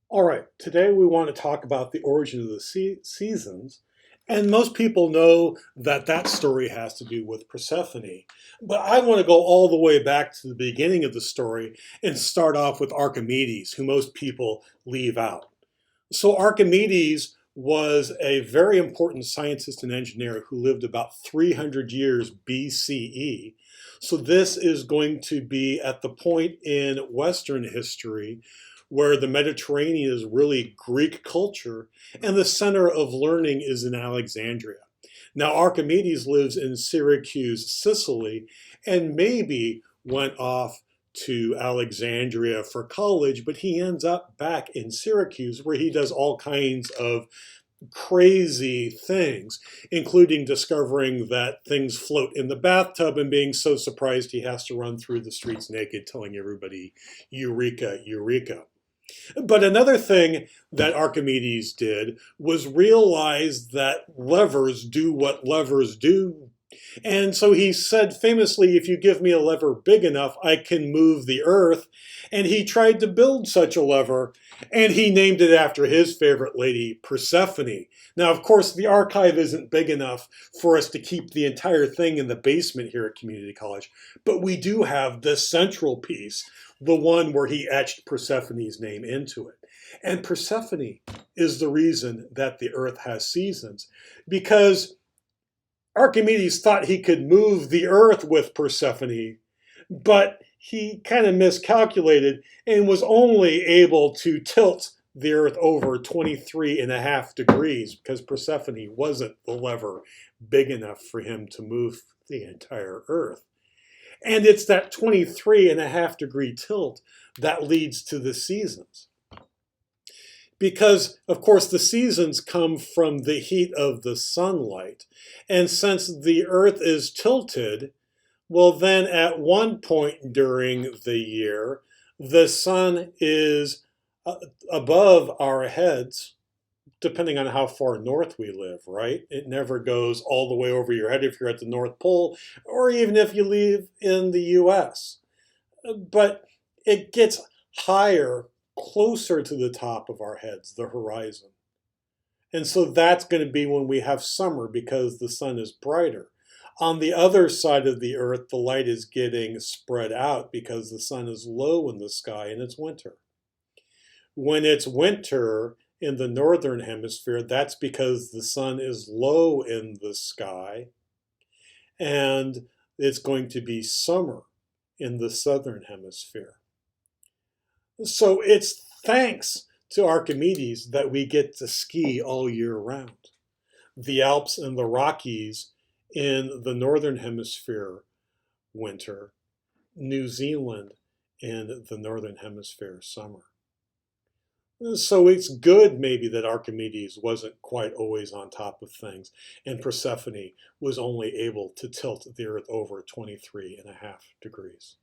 All right, today we want to talk about the origin of the seasons. And most people know that that story has to do with Persephone. But I want to go all the way back to the beginning of the story and start off with Archimedes, who most people leave out. So, Archimedes was a very important scientist and engineer who lived about 300 years BCE. So, this is going to be at the point in Western history where the Mediterranean is really Greek culture and the center of learning is in Alexandria. Now, Archimedes lives in Syracuse, Sicily, and maybe went off to Alexandria for college, but he ends up back in Syracuse where he does all kinds of crazy things, including discovering that things float in the bathtub and being so surprised he has to run through the streets naked, telling everybody, Eureka, Eureka. But another thing that Archimedes did was realize that levers do what levers do. And so he said famously, if you give me a lever big enough, I can move the earth. And he tried to build such a lever, and he named it after his favorite lady, Persephone. Now, of course, the archive isn't big enough for us to keep the entire thing in the basement here at Community College, but we do have the central piece, the one where he etched Persephone's name into it. And Persephone is the reason that the earth has seasons, because Archimedes thought he could move the earth with Persephone, but he kind of miscalculated and was only able to tilt the earth over 23 and a half degrees because Persephone wasn't the lever big enough for him to move the entire earth. And it's that 23 and a half degree tilt that leads to the seasons. Because, of course, the seasons come from the heat of the sunlight. And since the earth is tilted, well, then at one point during the year, the sun is above our heads, depending on how far north we live, right? It never goes all the way over your head if you're at the North Pole, or even if you live in the US. But it gets higher, closer to the top of our heads, the horizon. And so that's going to be when we have summer because the sun is brighter. On the other side of the earth, the light is getting spread out because the sun is low in the sky and it's winter. When it's winter in the northern hemisphere, that's because the sun is low in the sky, and it's going to be summer in the southern hemisphere. So it's thanks to Archimedes that we get to ski all year round. The Alps and the Rockies in the northern hemisphere winter, New Zealand in the northern hemisphere summer. So it's good maybe that Archimedes wasn't quite always on top of things, and Persephone was only able to tilt the earth over 23 and a half degrees.